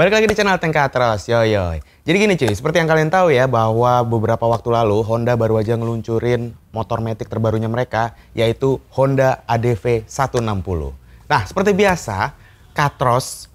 Balik lagi di channel Tank Katros, yoyoy. Jadi gini cuy, seperti yang kalian tahu ya bahwa beberapa waktu lalu Honda baru aja ngeluncurin motor matic terbarunya mereka, yaitu Honda ADV 160. Nah, seperti biasa, Katros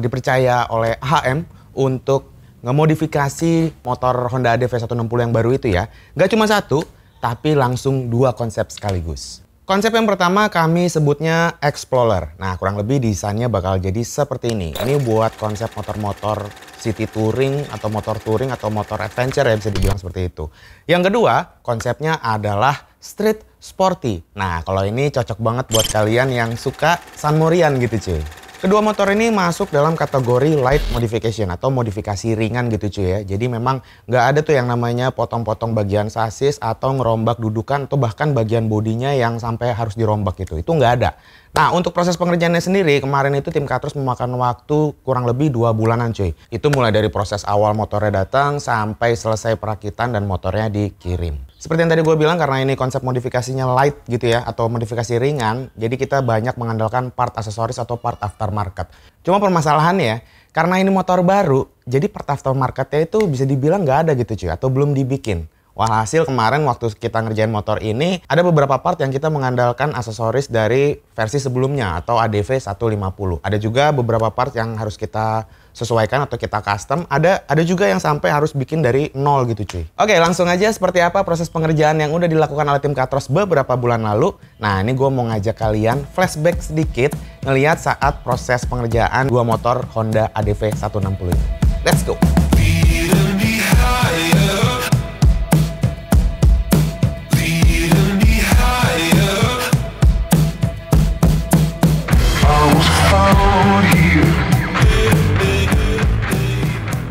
dipercaya oleh HM untuk ngemodifikasi motor Honda ADV 160 yang baru itu ya. Nggak cuma satu, tapi langsung dua konsep sekaligus. Konsep yang pertama kami sebutnya Explorer. Nah, kurang lebih desainnya bakal jadi seperti ini. Ini buat konsep motor-motor city touring atau motor touring atau motor adventure ya, bisa dibilang seperti itu. Yang kedua, konsepnya adalah street sporty. Nah, kalau ini cocok banget buat kalian yang suka Sunmorian gitu cuy. Kedua motor ini masuk dalam kategori light modification atau modifikasi ringan gitu cuy ya. Jadi memang nggak ada tuh yang namanya potong-potong bagian sasis atau ngerombak dudukan atau bahkan bagian bodinya yang sampai harus dirombak gitu. Itu nggak ada. Nah, untuk proses pengerjaannya sendiri, kemarin itu tim Katros memakan waktu kurang lebih 2 bulanan cuy. Itu mulai dari proses awal motornya datang sampai selesai perakitan dan motornya dikirim. Seperti yang tadi gue bilang, karena ini konsep modifikasinya light gitu ya, atau modifikasi ringan, jadi kita banyak mengandalkan part aksesoris atau part aftermarket. Cuma permasalahannya, karena ini motor baru, jadi part aftermarketnya itu bisa dibilang nggak ada gitu cuy, atau belum dibikin. Walhasil kemarin waktu kita ngerjain motor ini, ada beberapa part yang kita mengandalkan aksesoris dari versi sebelumnya atau ADV 150. Ada juga beberapa part yang harus kita sesuaikan atau kita custom. Ada juga yang sampai harus bikin dari nol gitu cuy. Oke, langsung aja seperti apa proses pengerjaan yang udah dilakukan oleh tim Katros beberapa bulan lalu. Nah, ini gue mau ngajak kalian flashback sedikit ngelihat saat proses pengerjaan dua motor Honda ADV 160 ini. Let's go!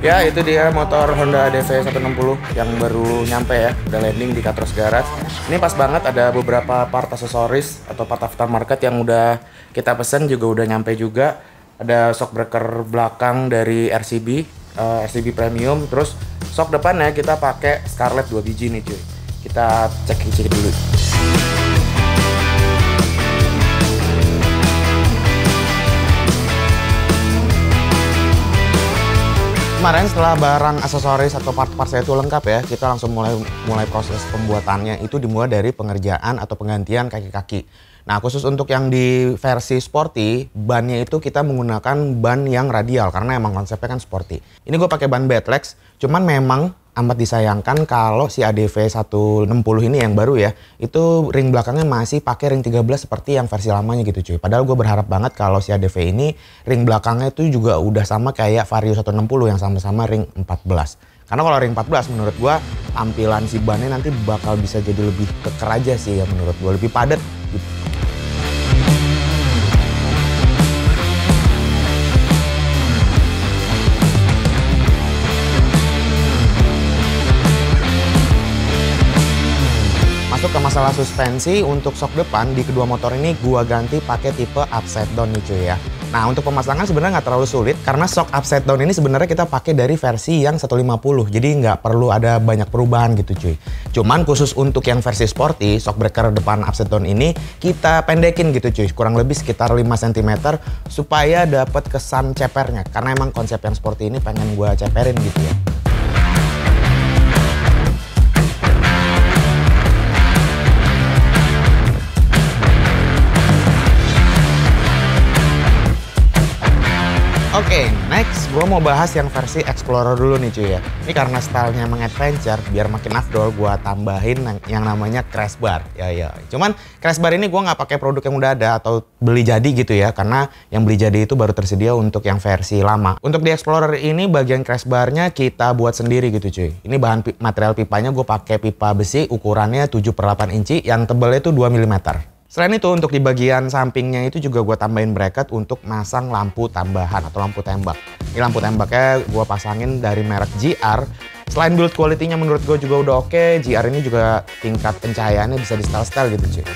Ya, itu dia motor Honda ADV 160 yang baru nyampe ya, udah landing di Katros Garage. Ini pas banget, ada beberapa part aksesoris atau part aftermarket yang udah kita pesen juga udah nyampe juga. Ada shock breaker belakang dari RCB Premium, terus shock depannya kita pakai Scarlett 2 biji nih cuy. Kita cek dulu. Kemarin setelah barang aksesoris atau part-part saya itu lengkap ya, kita langsung mulai proses pembuatannya. Itu dimulai dari pengerjaan atau penggantian kaki-kaki. Nah, khusus untuk yang di versi sporty, bannya itu kita menggunakan ban yang radial karena emang konsepnya kan sporty. Ini gue pakai ban Batlex, cuman memang amat disayangkan kalau si ADV 160 ini yang baru ya, itu ring belakangnya masih pakai ring 13 seperti yang versi lamanya gitu cuy. Padahal gue berharap banget kalau si ADV ini ring belakangnya itu juga udah sama kayak Vario 160 yang sama-sama ring 14. Karena kalau ring 14 menurut gue tampilan si bannya nanti bakal bisa jadi lebih keker aja sih ya menurut gue, lebih padat gitu. Masuk ke masalah suspensi, untuk shock depan di kedua motor ini gua ganti pakai tipe upside down nih cuy ya. Nah, untuk pemasangan sebenarnya nggak terlalu sulit karena shock upside down ini sebenarnya kita pakai dari versi yang 150, jadi nggak perlu ada banyak perubahan gitu cuy. Cuman khusus untuk yang versi sporty, shock breaker depan upside down ini kita pendekin gitu cuy, kurang lebih sekitar 5 cm supaya dapat kesan cepernya, karena emang konsep yang sporty ini pengen gua ceperin gitu ya. Oke, next gue mau bahas yang versi Explorer dulu nih cuy ya. Ini karena stylenya meng-adventure, biar makin afdol gue tambahin yang namanya crash bar. Ya. Cuman crash bar ini gue nggak pakai produk yang udah ada atau beli jadi gitu ya, karena yang beli jadi itu baru tersedia untuk yang versi lama. Untuk di Explorer ini bagian crash barnya kita buat sendiri gitu cuy. Ini bahan material pipanya gue pakai pipa besi ukurannya 7/8 inci yang tebalnya itu 2 mm. Selain itu, untuk di bagian sampingnya itu juga gue tambahin bracket untuk masang lampu tambahan atau lampu tembak. Ini lampu tembaknya gue pasangin dari merek GR. Selain build quality-nya menurut gue juga udah oke, GR ini juga tingkat pencahayaannya bisa di style-style gitu cuy.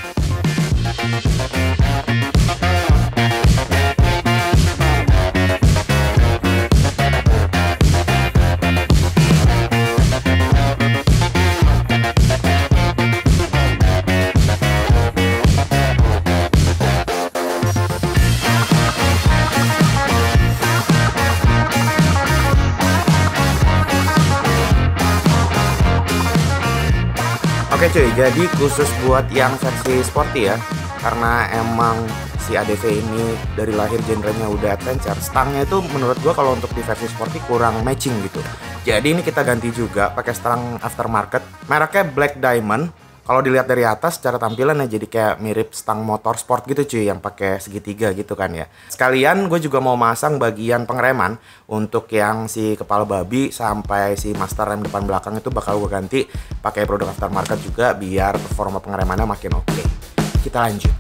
Oke cuy, jadi khusus buat yang versi sporty ya, karena emang si ADV ini dari lahir genrenya udah adventure, stangnya itu menurut gua kalau untuk di versi sporty kurang matching gitu. Jadi ini kita ganti juga pakai stang aftermarket, mereknya Black Diamond. Kalau dilihat dari atas secara tampilan ya jadi kayak mirip stang motor sport gitu cuy, yang pakai segitiga gitu kan ya. Sekalian gue juga mau masang bagian pengereman untuk yang si kepala babi sampai si master rem depan belakang itu bakal gue ganti pakai produk aftermarket juga biar performa pengeremannya makin oke. Kita lanjut.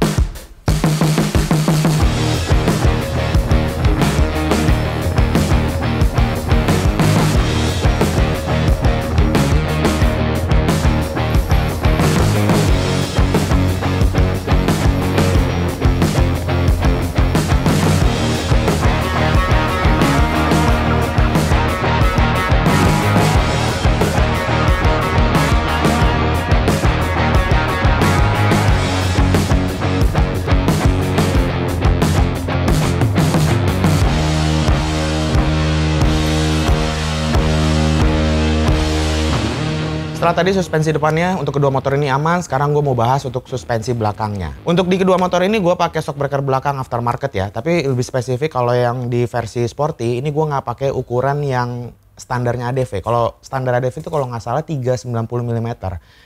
Setelah tadi suspensi depannya untuk kedua motor ini aman, sekarang gue mau bahas untuk suspensi belakangnya. Untuk di kedua motor ini gue pakai shock breaker belakang aftermarket ya, tapi lebih spesifik kalau yang di versi sporty ini gue nggak pakai ukuran yang standarnya ADV. Kalau standar ADV itu kalau nggak salah 390 mm.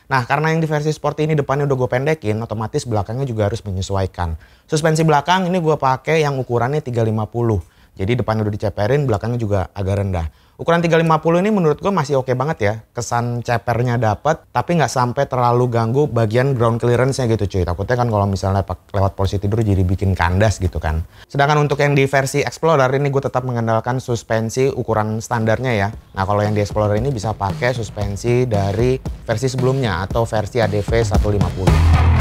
Nah karena yang di versi sporty ini depannya udah gue pendekin, otomatis belakangnya juga harus menyesuaikan. Suspensi belakang ini gue pakai yang ukurannya 350. Jadi depannya udah diceperin, belakangnya juga agak rendah. Ukuran 350 ini menurut gue masih oke banget ya. Kesan cepernya dapet, tapi nggak sampai terlalu ganggu bagian ground clearance-nya gitu cuy. Takutnya kan kalau misalnya lewat posisi tidur jadi bikin kandas gitu kan. Sedangkan untuk yang di versi Explorer ini gue tetap mengandalkan suspensi ukuran standarnya ya. Nah kalau yang di Explorer ini bisa pakai suspensi dari versi sebelumnya atau versi ADV 150.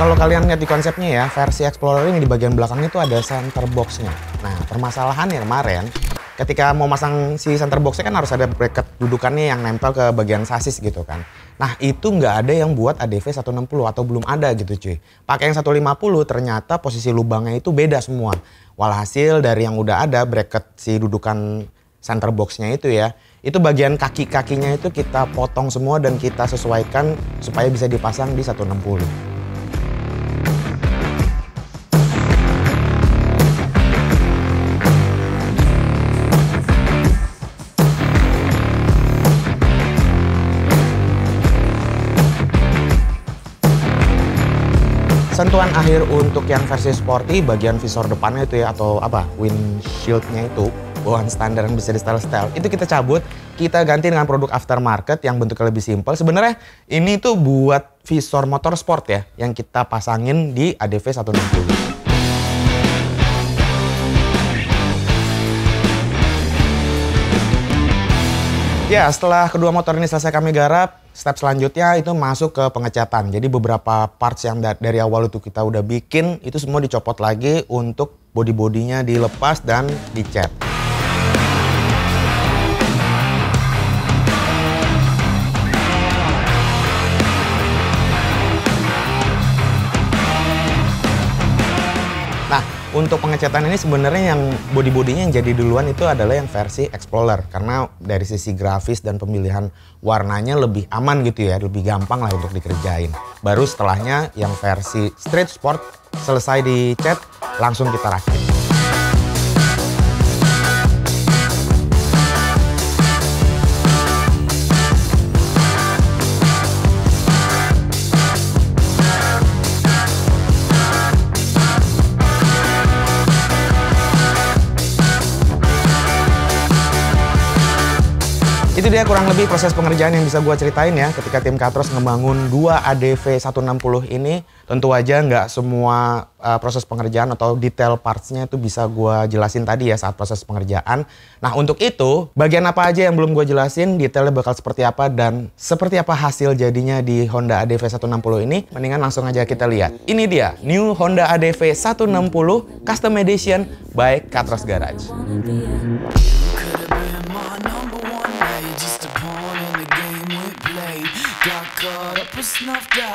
Kalau kalian lihat di konsepnya ya, versi Explorer ini di bagian belakangnya itu ada center box-nya. Nah, permasalahannya kemarin, ketika mau masang si center box-nya kan harus ada bracket dudukannya yang nempel ke bagian sasis gitu kan. Nah, itu nggak ada yang buat ADV 160 atau belum ada gitu cuy. Pakai yang 150 ternyata posisi lubangnya itu beda semua. Walhasil dari yang udah ada bracket si dudukan center box-nya itu ya, itu bagian kaki-kakinya itu kita potong semua dan kita sesuaikan supaya bisa dipasang di 160. Sentuhan akhir untuk yang versi sporty bagian visor depannya itu ya, atau apa, windshield-nya itu bawaan standar yang bisa di style-style itu kita cabut, kita ganti dengan produk aftermarket yang bentuknya lebih simpel. Sebenarnya ini tuh buat visor motor sport ya yang kita pasangin di ADV 160. Ya, setelah kedua motor ini selesai kami garap, step selanjutnya itu masuk ke pengecatan. Jadi beberapa parts yang dari awal itu kita udah bikin, itu semua dicopot lagi untuk body-bodinya dilepas dan dicat. Nah, untuk pengecatan ini sebenarnya yang body-bodinya yang jadi duluan itu adalah yang versi Explorer. Karena dari sisi grafis dan pemilihan warnanya lebih aman gitu ya, lebih gampang lah untuk dikerjain. Baru setelahnya yang versi Street Sport selesai dicat, langsung kita rakit. Itu dia kurang lebih proses pengerjaan yang bisa gue ceritain ya ketika tim Katros ngebangun 2 ADV 160 ini. Tentu aja nggak semua proses pengerjaan atau detail partsnya itu bisa gue jelasin tadi ya saat proses pengerjaan. Nah untuk itu, bagian apa aja yang belum gue jelasin, detailnya bakal seperti apa dan seperti apa hasil jadinya di Honda ADV 160 ini, mendingan langsung aja kita lihat. Ini dia, New Honda ADV 160 Custom Edition by Katros Garage.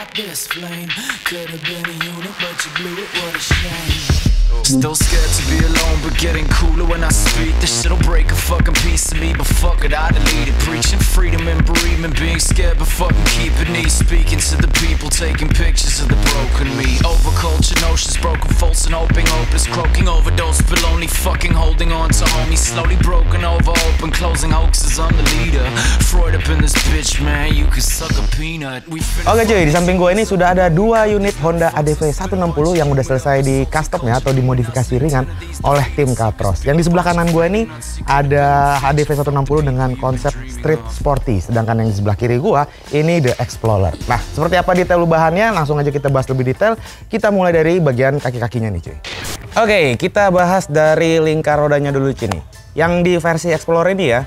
got this flame. Could have been a unit, but you blew it, what a shame. Still scared to be alone, but getting cooler when I speak. This shit'll break a fucking piece of me, but fuck it, I delete it. Preaching freedom and bereavement, being scared but fucking keeping me. Speaking to the people, taking pictures of the broken me. Overculture, notions, broken faults, and hoping hope is croaking. Overdose, but only fucking holding on to homies. Slowly broken over, open, closing hoaxes, I'm the leader. Freud up in this bitch, man, you can suck a peanut. Oke cuy, di samping gue ini sudah ada 2 unit Honda ADV 160 yang udah selesai di custom ya, atau dimodifikasi ringan oleh tim Katros. Yang di sebelah kanan gue ini ada ADV 160 dengan konsep street sporty, sedangkan yang di sebelah kiri gue ini The Explorer. Nah, seperti apa detail bahannya? Langsung aja kita bahas lebih detail. Kita mulai dari bagian kaki-kakinya nih cuy. Oke, kita bahas dari lingkar rodanya dulu cuy nih. Yang di versi Explorer ini ya,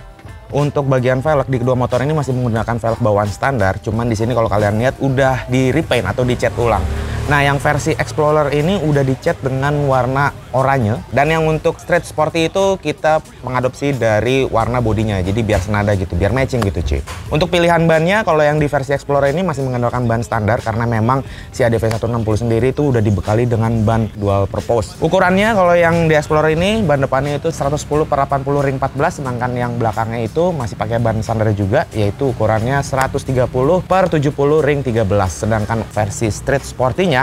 untuk bagian velg di kedua motor ini masih menggunakan velg bawaan standar. Cuman di sini kalau kalian lihat udah di repaint atau dicat ulang. Nah, yang versi Explorer ini udah dicat dengan warna oranye. Dan yang untuk street sporty itu kita mengadopsi dari warna bodinya. Jadi biar senada gitu, biar matching gitu cuy. Untuk pilihan bannya, kalau yang di versi Explorer ini masih mengandalkan ban standar. Karena memang si ADV 160 sendiri itu udah dibekali dengan ban dual purpose. Ukurannya kalau yang di Explorer ini, ban depannya itu 110/80 ring 14. Sedangkan yang belakangnya itu masih pakai ban standar juga, yaitu ukurannya 130/70 ring 13. Sedangkan versi street sporty-nya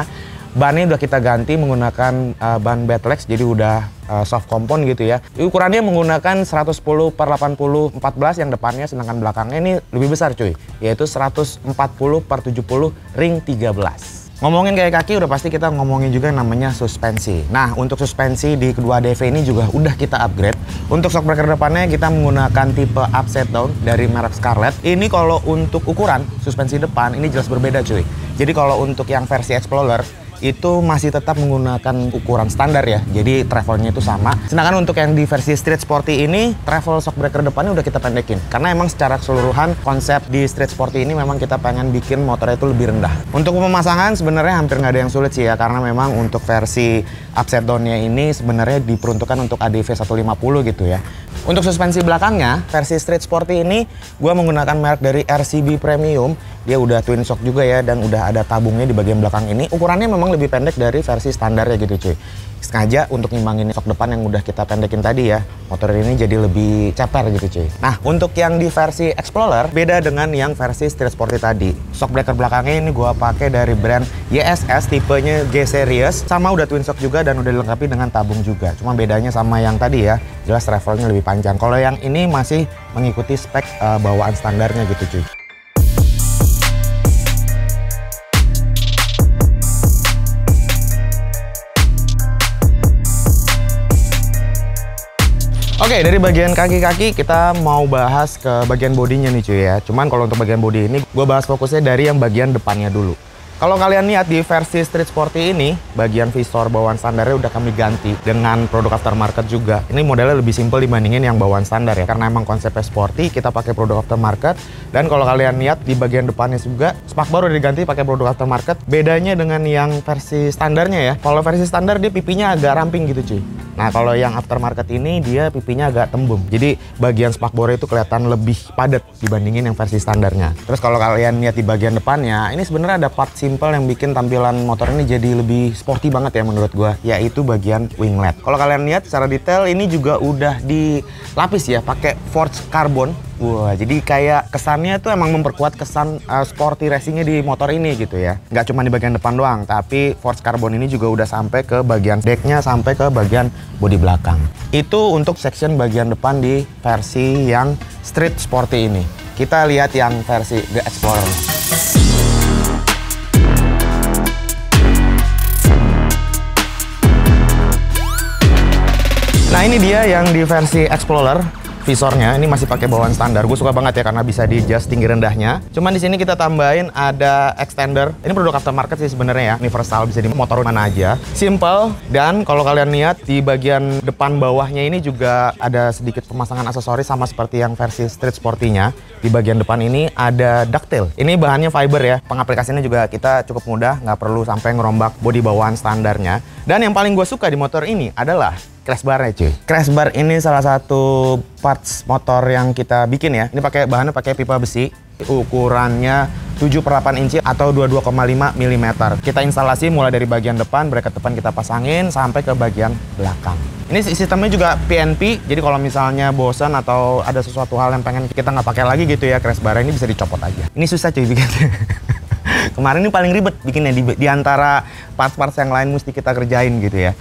bannya udah kita ganti menggunakan ban Batlex, jadi udah soft compound gitu ya. Ukurannya menggunakan 110/80 14 yang depannya, sedangkan belakangnya ini lebih besar cuy, yaitu 140/70 ring 13. Ngomongin kayak kaki udah pasti kita ngomongin juga yang namanya suspensi. Nah, untuk suspensi di kedua ADV ini juga udah kita upgrade. Untuk shockbreaker depannya kita menggunakan tipe upside down dari merek Scarlett. Ini kalau untuk ukuran suspensi depan ini jelas berbeda cuy. Jadi kalau untuk yang versi Explorer itu masih tetap menggunakan ukuran standar ya, jadi travelnya itu sama. Sedangkan untuk yang di versi street sporty ini, travel shockbreaker depannya udah kita pendekin, karena emang secara keseluruhan konsep di street sporty ini memang kita pengen bikin motornya itu lebih rendah. Untuk pemasangan sebenarnya hampir nggak ada yang sulit sih ya, karena memang untuk versi upside down-nya ini sebenarnya diperuntukkan untuk ADV 150 gitu ya. Untuk suspensi belakangnya, versi street sporty ini gue menggunakan merek dari RCB Premium. Dia udah twin shock juga ya, dan udah ada tabungnya di bagian belakang ini. Ukurannya memang lebih pendek dari versi standarnya gitu cuy. Sengaja untuk ngimbangin shock depan yang udah kita pendekin tadi ya. Motor ini jadi lebih ceper gitu cuy. Nah, untuk yang di versi Explorer beda dengan yang versi street sporty tadi. Shockbreaker belakangnya ini gua pakai dari brand YSS, tipenya G Series. Sama udah twin shock juga dan udah dilengkapi dengan tabung juga. Cuma bedanya sama yang tadi ya, jelas travelnya lebih panjang. Kalau yang ini masih mengikuti spek bawaan standarnya gitu cuy. Oke, dari bagian kaki-kaki kita mau bahas ke bagian bodinya nih cuy ya. Cuman kalau untuk bagian bodi ini, gue bahas fokusnya dari yang bagian depannya dulu. Kalau kalian lihat di versi street sporty ini, bagian visor bawaan standarnya udah kami ganti dengan produk aftermarket juga. Ini modelnya lebih simpel dibandingin yang bawaan standar ya, karena emang konsepnya sporty, kita pakai produk aftermarket. Dan kalau kalian lihat di bagian depannya juga, spakbor udah diganti pakai produk aftermarket. Bedanya dengan yang versi standarnya ya, kalau versi standar dia pipinya agak ramping gitu cuy. Nah, kalau yang aftermarket ini dia pipinya agak tembem. Jadi bagian spakbor itu kelihatan lebih padat dibandingin yang versi standarnya. Terus kalau kalian lihat di bagian depannya, ini sebenarnya ada part simple yang bikin tampilan motor ini jadi lebih sporty banget ya menurut gua, yaitu bagian winglet. Kalau kalian lihat secara detail ini juga udah dilapis ya pakai forged carbon. Wah, jadi kayak kesannya tuh emang memperkuat kesan sporty racingnya di motor ini gitu ya. Nggak cuma di bagian depan doang, tapi forged carbon ini juga udah sampai ke bagian decknya, sampai ke bagian bodi belakang. Itu untuk section bagian depan di versi yang street sporty ini. Kita lihat yang versi The Explorer. Nah, ini dia yang di versi Explorer. Visornya ini masih pakai bawaan standar. Gue suka banget ya karena bisa di adjust tinggi rendahnya. Cuman di sini kita tambahin ada extender. Ini produk aftermarket sih sebenarnya ya, universal, bisa di motor mana aja. Simple, dan kalau kalian lihat di bagian depan bawahnya ini juga ada sedikit pemasangan aksesoris sama seperti yang versi street sporty-nya. Di bagian depan ini ada ducktail. Ini bahannya fiber ya. Pengaplikasinya juga kita cukup mudah, nggak perlu sampai ngerombak bodi bawaan standarnya. Dan yang paling gue suka di motor ini adalah crash bar-nya cuy. Crash bar ini salah satu parts motor yang kita bikin ya. Ini bahannya pakai pipa besi. Ukurannya 7/8 inci atau 22,5 mm. Kita instalasi mulai dari bagian depan, bracket depan kita pasangin sampai ke bagian belakang. Ini sistemnya juga PNP, jadi kalau misalnya bosan atau ada sesuatu hal yang pengen kita nggak pakai lagi gitu ya, crash bar ini bisa dicopot aja. Ini susah cuy bikinnya. Kemarin ini paling ribet bikinnya di antara parts-parts yang lain mesti kita kerjain gitu ya.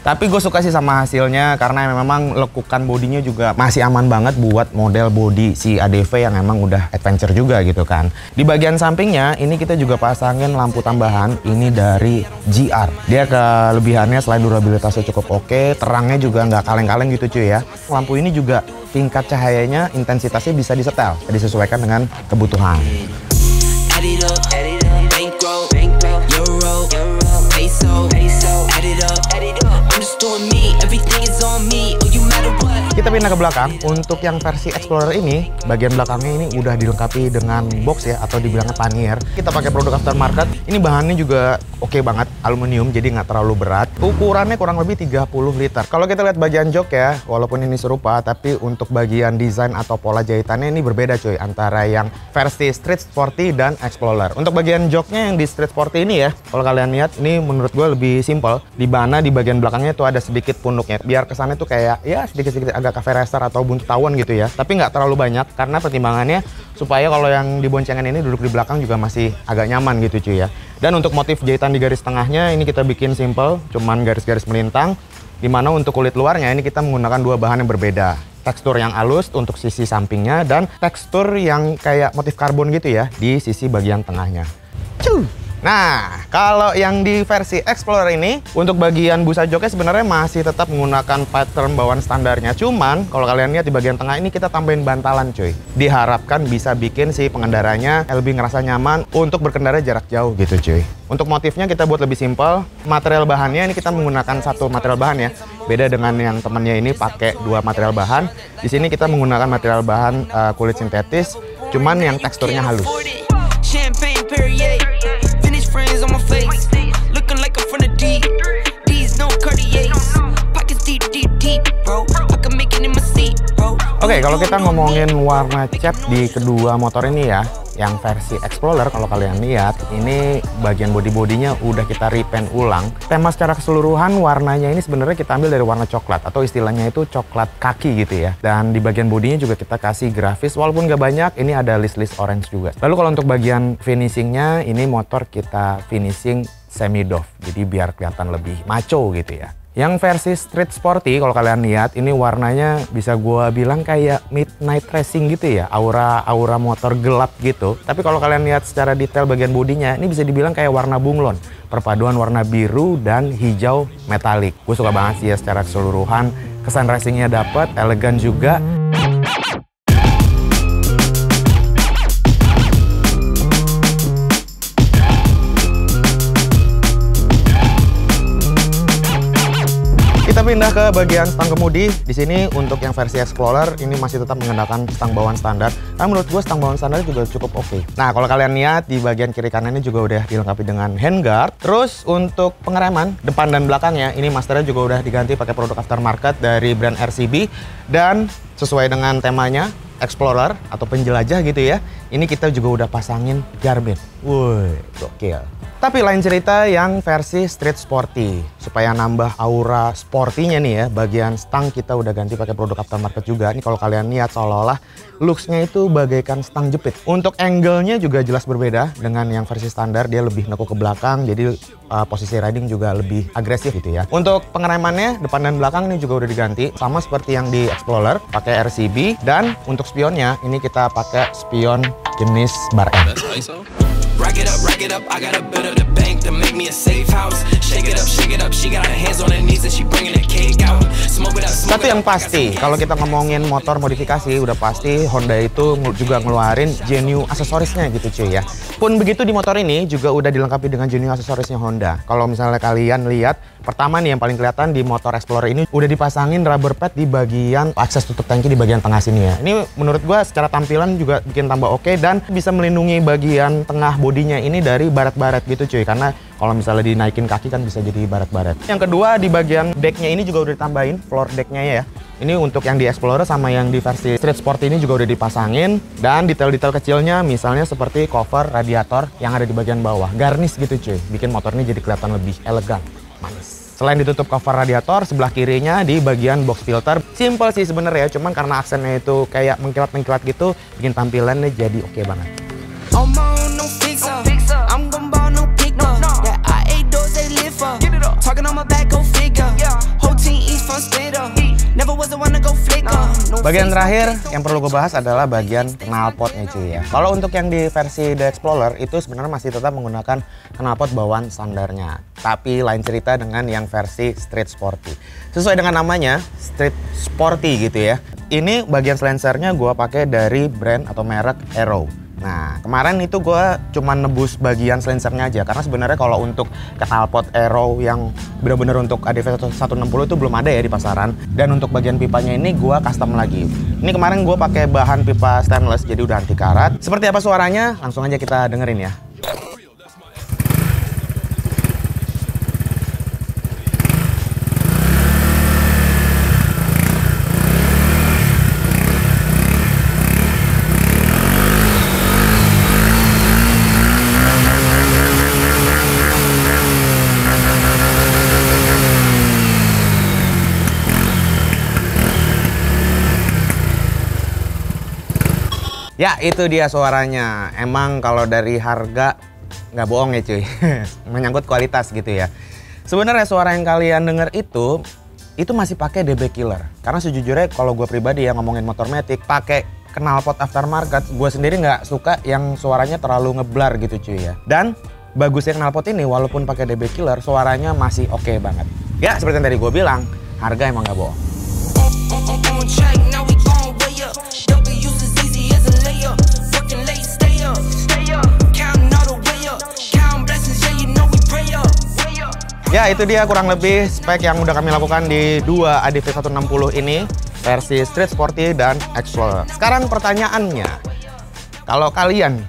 Tapi gue suka sih sama hasilnya karena memang lekukan bodinya juga masih aman banget buat model bodi si ADV yang emang udah adventure juga gitu kan. Di bagian sampingnya ini kita juga pasangin lampu tambahan ini dari GR. Dia kelebihannya selain durabilitasnya cukup oke, terangnya juga nggak kaleng-kaleng gitu cuy ya. Lampu ini juga tingkat cahayanya, intensitasnya bisa disetel, disesuaikan dengan kebutuhan. Kita pindah ke belakang. Untuk yang versi Explorer ini, bagian belakangnya ini udah dilengkapi dengan box ya, atau dibilangnya pannier. Kita pakai produk aftermarket. Ini bahannya juga oke banget, aluminium, jadi nggak terlalu berat. Ukurannya kurang lebih 30 liter. Kalau kita lihat bagian jok ya, walaupun ini serupa, tapi untuk bagian desain atau pola jahitannya ini berbeda cuy, antara yang versi Street Sporty dan Explorer. Untuk bagian joknya yang di Street Sporty ini ya, kalau kalian lihat, ini menurut gue lebih simple. Di mana di bagian belakangnya tuh ada sedikit punuknya, biar kesannya tuh kayak ya sedikit-sedikit agak cafe racer atau buntut tawon gitu ya, tapi nggak terlalu banyak karena pertimbangannya supaya kalau yang di boncengan ini duduk di belakang juga masih agak nyaman gitu cuy ya. Dan untuk motif jahitan di garis tengahnya ini kita bikin simple, cuman garis-garis melintang, dimana untuk kulit luarnya ini kita menggunakan dua bahan yang berbeda. Tekstur yang halus untuk sisi sampingnya dan tekstur yang kayak motif karbon gitu ya di sisi bagian tengahnya. Nah, kalau yang di versi Explorer ini, untuk bagian busa joknya sebenarnya masih tetap menggunakan pattern bawaan standarnya. Cuman, kalau kalian lihat di bagian tengah ini kita tambahin bantalan cuy. Diharapkan bisa bikin si pengendaranya lebih ngerasa nyaman untuk berkendara jarak jauh gitu cuy. Untuk motifnya kita buat lebih simpel. Material bahannya ini kita menggunakan satu material bahan ya. Beda dengan yang temennya ini pakai dua material bahan. Di sini kita menggunakan material bahan kulit sintetis, cuman yang teksturnya halus. Friends on my face, looking like I'm from the deep. These no Cartiers, pockets deep, deep, deep, bro. I can make it in my seat, bro. Oke, kalau kita ngomongin warna cat di kedua motor ini ya, yang versi Explorer kalau kalian lihat, ini bagian bodi-bodinya udah kita repaint ulang. Tema secara keseluruhan warnanya ini sebenarnya kita ambil dari warna coklat atau istilahnya itu coklat kaki gitu ya. Dan di bagian bodinya juga kita kasih grafis, walaupun nggak banyak, ini ada list-list orange juga. Lalu kalau untuk bagian finishingnya, ini motor kita finishing semi doff, jadi biar kelihatan lebih macho gitu ya. Yang versi Street Sporty kalau kalian lihat ini warnanya bisa gua bilang kayak midnight racing gitu ya, aura motor gelap gitu. Tapi kalau kalian lihat secara detail bagian bodinya ini bisa dibilang kayak warna bunglon, perpaduan warna biru dan hijau metalik. Gue suka banget sih ya secara keseluruhan, kesan racingnya dapet, elegan juga. Kita pindah ke bagian stang kemudi. Di sini untuk yang versi Explorer ini masih tetap menggunakan stang bawaan standar. Nah, menurut gue stang bawaan standar juga cukup oke. Nah, kalau kalian lihat di bagian kiri kanan ini juga udah dilengkapi dengan handguard. Terus untuk pengereman depan dan belakangnya ini masternya juga udah diganti pakai produk aftermarket dari brand RCB, dan sesuai dengan temanya Explorer atau penjelajah gitu ya. Ini kita juga udah pasangin garbage. Woi, gokil. Tapi lain cerita yang versi Street Sporty. Supaya nambah aura sportinya nih ya, bagian stang kita udah ganti pakai produk aftermarket juga. Ini kalau kalian lihat seolah-olah looks-nya itu bagaikan stang jepit. Untuk angle-nya juga jelas berbeda dengan yang versi standar, dia lebih nekuk ke belakang, jadi posisi riding juga lebih agresif gitu ya. Untuk pengeremannya depan dan belakang ini juga udah diganti, sama seperti yang di Explorer, pakai RCB. Dan untuk spionnya ini kita pakai spion jenis bar M. Rack it up, I got a bit of the bank to make me a safe house. Shake it up, she got her hands on her knees and she bringing the cake out. Smoke it up. Satu yang pasti, kalau kita ngomongin motor modifikasi, udah pasti Honda itu juga ngeluarin genuine aksesorisnya gitu cuy ya. Pun begitu di motor ini juga udah dilengkapi dengan genuine aksesorisnya Honda. Kalau misalnya kalian lihat, pertama nih yang paling kelihatan di motor Explorer ini udah dipasangin rubber pad di bagian akses tutup tangki di bagian tengah sini ya. Ini menurut gua secara tampilan juga bikin tambah oke dan bisa melindungi bagian tengah bodinya ini dari baret-baret gitu cuy, karena kalau misalnya dinaikin kaki kan bisa jadi baret-baret. Yang kedua, di bagian decknya ini juga udah ditambahin floor decknya ya. Ini untuk yang di Explorer sama yang di versi Street Sport ini juga udah dipasangin. Dan detail-detail kecilnya misalnya seperti cover radiator yang ada di bagian bawah. Garnish gitu cuy, bikin motor ini jadi kelihatan lebih elegan, manis. Selain ditutup cover radiator, sebelah kirinya di bagian box filter. Simple sih sebenarnya, cuman karena aksennya itu kayak mengkilat-mengkilat gitu, bikin tampilannya jadi oke banget. Bagian terakhir yang perlu gue bahas adalah bagian knalpotnya cuy ya. Kalau untuk yang di versi The Explorer itu sebenarnya masih tetap menggunakan knalpot bawaan standarnya. Tapi lain cerita dengan yang versi Street Sporty. Sesuai dengan namanya, Street Sporty gitu ya. Ini bagian silencernya gue pakai dari brand atau merek Aero. Nah, kemarin itu gue cuma nebus bagian silencernya aja, karena sebenarnya kalau untuk knalpot Aero yang bener-bener untuk ADV 160 itu belum ada ya di pasaran. Dan untuk bagian pipanya ini gue custom lagi. Ini kemarin gue pakai bahan pipa stainless, jadi udah anti karat. Seperti apa suaranya? Langsung aja kita dengerin ya. Ya, itu dia suaranya. Emang kalau dari harga nggak bohong ya cuy. Menyangkut kualitas gitu ya. Sebenarnya suara yang kalian denger itu masih pakai DB Killer. Karena sejujurnya kalau gue pribadi yang ngomongin motor matic pakai knalpot aftermarket, gue sendiri nggak suka yang suaranya terlalu ngeblar gitu cuy ya. Dan bagusnya knalpot ini walaupun pakai DB Killer, suaranya masih oke banget. Ya, seperti yang tadi gue bilang, harga emang nggak bohong. Ya, itu dia kurang lebih spek yang udah kami lakukan di dua ADV 160 ini, versi Street Sporty dan Explorer. Sekarang pertanyaannya, kalau kalian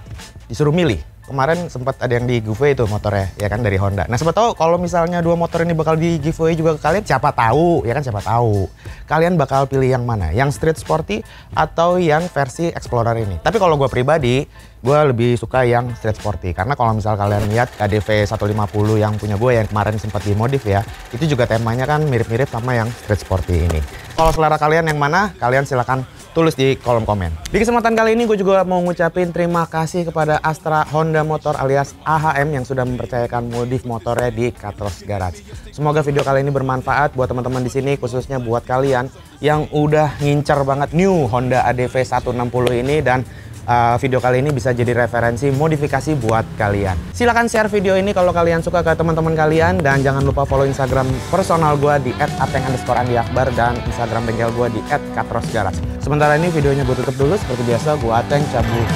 disuruh milih, kemarin sempat ada yang di giveaway itu motornya, ya kan, dari Honda. Nah, siapa tahu kalau misalnya dua motor ini bakal di giveaway juga ke kalian, siapa tahu, ya kan, siapa tahu. Kalian bakal pilih yang mana? Yang Street Sporty atau yang versi Explorer ini? Tapi kalau gue pribadi, gue lebih suka yang Street Sporty. Karena kalau misal kalian lihat ADV 150 yang punya gue yang kemarin sempat dimodif ya, itu juga temanya kan mirip-mirip sama yang Street Sporty ini. Kalau selera kalian yang mana, kalian silakan tulis di kolom komen. Di kesempatan kali ini gue juga mau ngucapin terima kasih kepada Astra Honda Motor alias AHM yang sudah mempercayakan modif motornya di Katros Garage. Semoga video kali ini bermanfaat buat teman-teman di sini, khususnya buat kalian yang udah ngincer banget new Honda ADV 160 ini, dan video kali ini bisa jadi referensi modifikasi buat kalian. Silahkan share video ini kalau kalian suka ke teman-teman kalian, dan jangan lupa follow Instagram personal gue di @ateng_andiakbar dan Instagram bengkel gue di @katrosgarage. Sementara ini videonya gue tutup dulu, seperti biasa gue Ateng cabut.